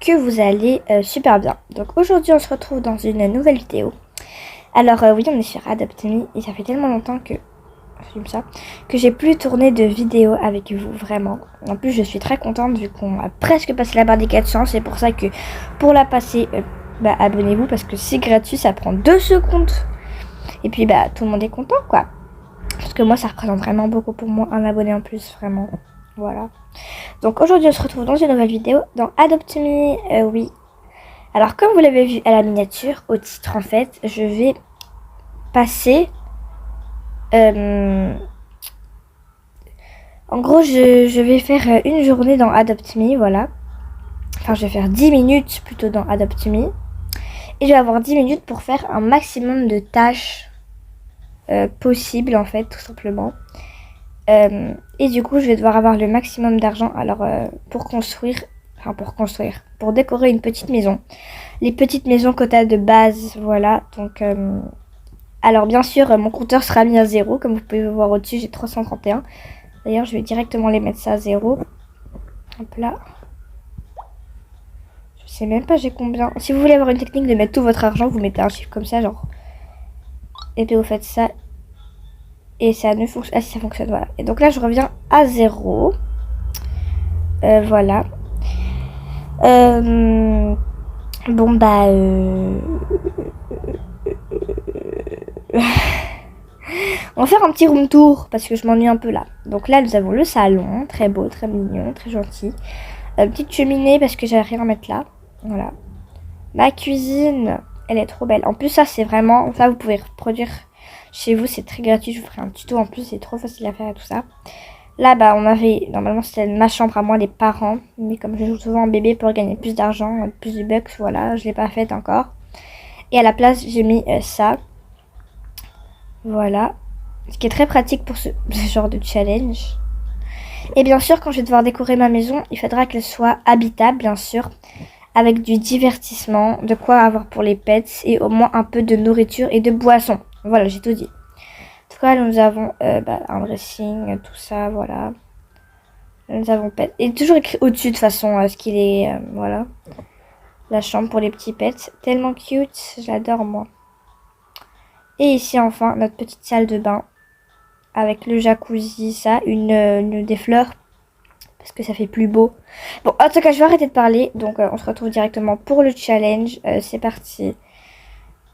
que vous allez super bien. Donc aujourd'hui on se retrouve dans une nouvelle vidéo. Alors oui, on est sur Adopt Me et ça fait tellement longtemps que j'ai plus tourné de vidéo avec vous, vraiment. En plus je suis très contente vu qu'on a presque passé la barre des 400. C'est pour ça que pour la passer, abonnez-vous parce que c'est gratuit, ça prend 2 secondes. Et puis tout le monde est content quoi. Parce que moi ça représente vraiment beaucoup pour moi, un abonné en plus, vraiment. Voilà. Donc aujourd'hui on se retrouve dans une nouvelle vidéo dans Adopt Me. Oui. Alors comme vous l'avez vu à la miniature, au titre en fait, je vais passer... en gros je vais faire une journée dans Adopt Me, voilà. Enfin je vais faire 10 minutes plutôt dans Adopt Me. Et je vais avoir 10 minutes pour faire un maximum de tâches possibles en fait, tout simplement. Et du coup je vais devoir avoir le maximum d'argent alors pour décorer une petite maison. Les petites maisons quota de base, voilà. Donc alors bien sûr mon compteur sera mis à 0, comme vous pouvez le voir au-dessus, j'ai 331. D'ailleurs je vais directement les mettre ça à 0. Hop là. Je sais même pas j'ai combien. Si vous voulez avoir une technique de mettre tout votre argent, vous mettez un chiffre comme ça, genre. Et puis vous faites ça. Et ça ne fonctionne. Ah si, ça fonctionne, voilà. Et donc là je reviens à 0. Voilà. Bon on va faire un petit room tour parce que je m'ennuie un peu là. Donc là nous avons le salon, très beau, très mignon, très gentil. Petite cheminée parce que j'avais rien à mettre là. Voilà. Ma cuisine, elle est trop belle. En plus ça c'est vraiment, ça vous pouvez reproduire chez vous, c'est très gratuit. Je vous ferai un tuto en plus, c'est trop facile à faire et tout ça. Là on avait, normalement c'était ma chambre à moi, les parents. Mais comme je joue souvent en bébé pour gagner plus d'argent, plus de bucks, voilà, je l'ai pas faite encore. Et à la place j'ai mis ça. Voilà. Ce qui est très pratique pour ce genre de challenge. Et bien sûr quand je vais devoir décorer ma maison, il faudra qu'elle soit habitable bien sûr. Avec du divertissement, de quoi avoir pour les pets et au moins un peu de nourriture et de boissons. Voilà, j'ai tout dit. En tout cas, nous avons un dressing, tout ça, voilà. Nous avons pets. Et toujours écrit au-dessus de toute façon ce qu'il est, voilà. La chambre pour les petits pets. Tellement cute, j'adore moi. Et ici enfin, notre petite salle de bain. Avec le jacuzzi, ça, une des fleurs. Parce que ça fait plus beau. Bon, en tout cas, je vais arrêter de parler. Donc, on se retrouve directement pour le challenge. C'est parti.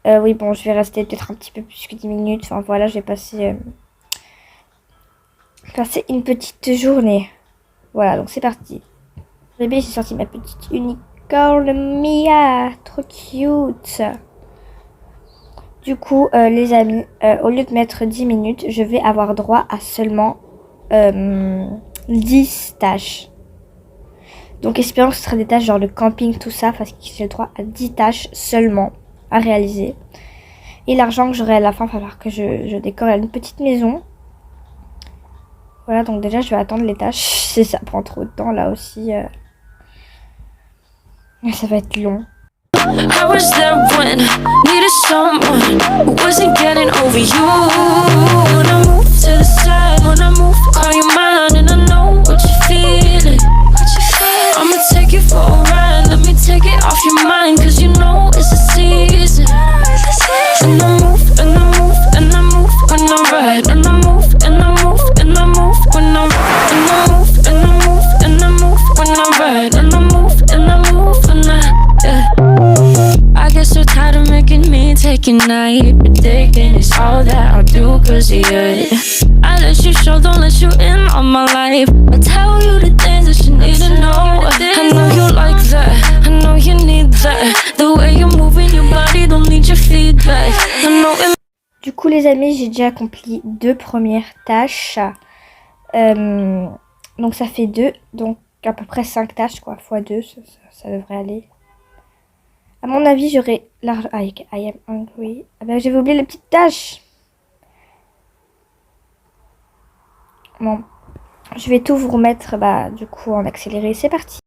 Oui, bon, je vais rester peut-être un petit peu plus que 10 minutes. Enfin, voilà, je vais passer une petite journée. Voilà, donc c'est parti. Bébé, j'ai sorti ma petite unicorn Mia. Trop cute. Du coup, les amis, au lieu de mettre 10 minutes, je vais avoir droit à seulement 10 tâches. Donc espérons que ce sera des tâches genre le camping, tout ça, parce que j'ai le droit à 10 tâches seulement à réaliser. Et l'argent que j'aurai à la fin, il va falloir que je décore une petite maison. Voilà, donc déjà je vais attendre les tâches. Ça prend trop de temps là aussi. Ça va être long. I was there when needed someone who wasn't getting over you. When I move to the side, when I move, call you mine, and I know what you're feeling. I'ma take you for a ride, let me take it off your mind, cause you know it's the season. And I move, and I move, and I move when I ride, and I move, and I move, and I move when I ride, and I move, and I move, and I move when I ride, and I move, and I move when I get so tired of making me take a night, predicting it's all that I'll do cause of you. I let you show, don't let you in on my life. I tell you the things that you need to know. I know you like that, I know you need that. The way you're moving your body, don't need your feedback. I know it. Du coup les amis, j'ai déjà accompli 2 premières tâches. Donc ça fait 2, donc à peu près 5 tâches quoi, x 2, ça devrait aller. À mon avis, j'aurai l'argent. I am hungry. Ah ben, j'avais oublié les petites tâches. Bon, je vais tout vous remettre, du coup, en accéléré. C'est parti.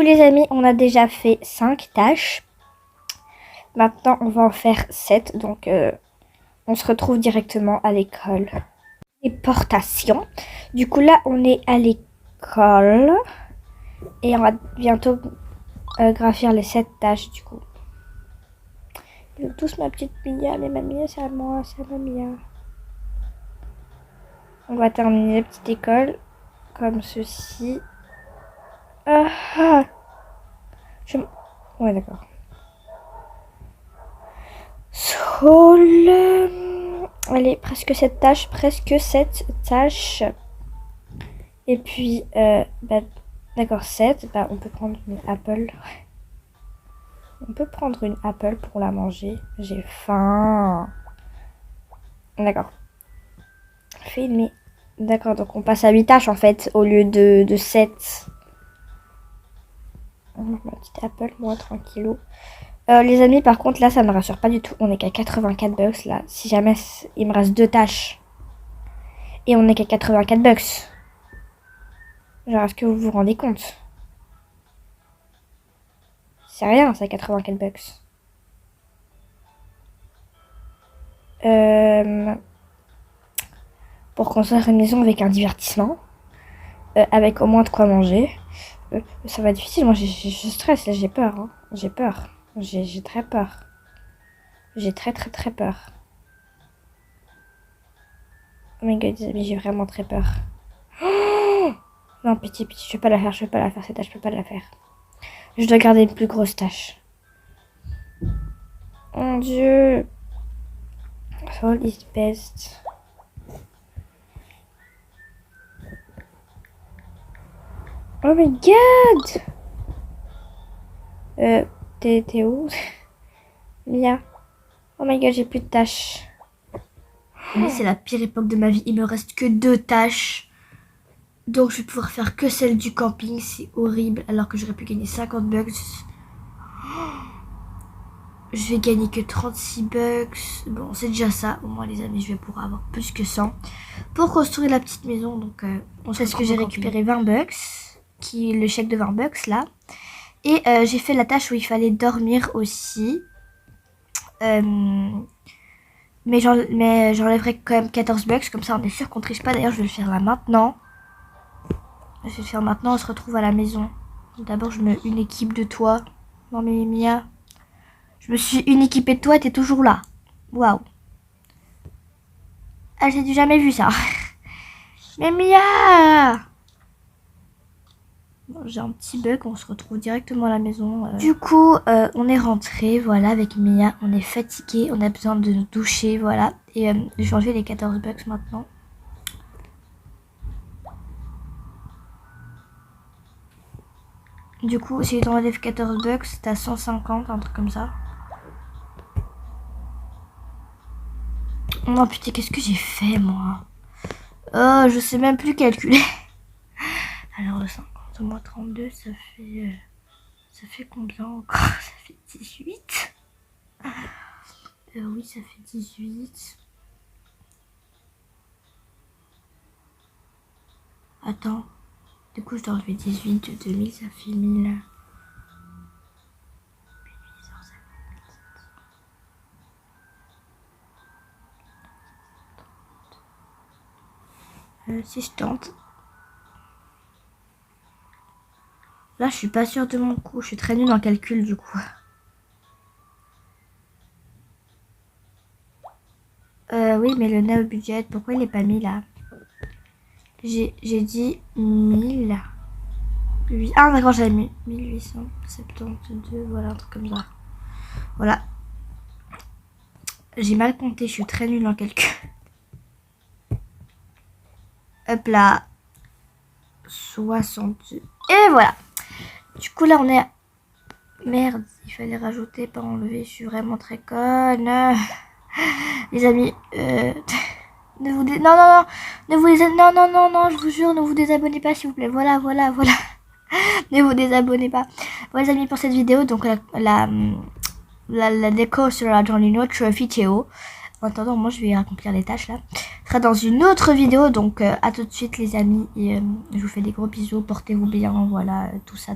les amis, on a déjà fait 5 tâches. Maintenant, on va en faire 7. Donc, on se retrouve directement à l'école. Déportation. Du coup, là, on est à l'école. Et on va bientôt graphir les 7 tâches, du coup. Ils ont tous ma petite Mia. Mais ma Mia, c'est à moi. C'est à ma Mia. On va terminer la petite école. Comme ceci. Ouais, d'accord. Sol. Allez, presque 7 tâches. Presque 7 tâches. Et puis, d'accord, 7. Bah, on peut prendre une apple. On peut prendre une apple pour la manger. J'ai faim. D'accord. Filmer. D'accord, donc on passe à 8 tâches en fait, au lieu de 7. Ma petite apple, moi, tranquillou. Les amis, par contre, là, ça me rassure pas du tout. On est qu'à 84 bucks, là. Si jamais il me reste 2 tâches. Et on est qu'à 84 bucks. Genre, est-ce que vous vous rendez compte? C'est rien, ça, 84 bucks. Pour construire une maison avec un divertissement. Avec au moins de quoi manger. Ça va être difficile, moi je stresse, là, j'ai peur. Hein. J'ai peur. J'ai très peur. J'ai très peur. Oh my god, j'ai vraiment très peur. Oh non, pitié, je peux pas la faire, cette tâche, je peux pas la faire. Je dois garder une plus grosse tâche. Mon dieu. Fall is best. Oh my god. T'es où? Mia. Oh my god, j'ai plus de tâches. Mais c'est la pire époque de ma vie. Il me reste que 2 tâches. Donc je vais pouvoir faire que celle du camping. C'est horrible. Alors que j'aurais pu gagner 50 bucks. Je vais gagner que 36 bucks. Bon, c'est déjà ça. Au moins, les amis, je vais pouvoir avoir plus que 100. Pour construire la petite maison. Donc, on sait ce que j'ai récupéré 20 bucks. Qui est le chèque de 20 bucks là. Et j'ai fait la tâche où il fallait dormir aussi. Mais j'enlèverai quand même 14 bucks. Comme ça, on est sûr qu'on triche pas. D'ailleurs, je vais le faire là maintenant. Je vais le faire maintenant. On se retrouve à la maison. D'abord, je mets une équipe de toi. Non, mais Mia. Je me suis une équipée de toi et t'es toujours là. Waouh. Ah, j'ai jamais vu ça. Mais Mia! Bon, j'ai un petit bug, on se retrouve directement à la maison. Du coup, on est rentré, voilà, avec Mia. On est fatigué, on a besoin de nous doucher, voilà. Et j'ai changé les 14 bucks maintenant. Du coup, si tu enlèves 14 bucks, t'as 150, un truc comme ça. Oh putain, qu'est-ce que j'ai fait, moi? Oh, je sais même plus calculer. Alors, le 50 moins 32, ça fait combien encore? Ça fait 18. Oui, ça fait 18. Attends. Du coup, je dois enlever 18 de 2000, ça fait 1000. Si je tente. Là, je suis pas sûre de mon coup. Je suis très nulle en calcul, du coup. Oui, mais le neuf budget, pourquoi il est pas mis là? J'ai dit 1000. Ah, d'accord, j'avais mis 1872. Voilà, un truc comme ça. Voilà. J'ai mal compté, je suis très nulle en calcul. Hop là. 62. Et voilà. Du coup, là, on est... Merde, il fallait rajouter, pas enlever. Je suis vraiment très conne. Les amis, ne vous non, je vous jure, ne vous désabonnez pas, s'il vous plaît. Voilà. Ne vous désabonnez pas. Voilà, les amis, pour cette vidéo, donc la déco sera dans une autre vidéo. En attendant, moi, je vais accomplir les tâches, là. Ce sera dans une autre vidéo, donc à tout de suite, les amis. Et je vous fais des gros bisous, portez-vous bien, voilà, tout ça.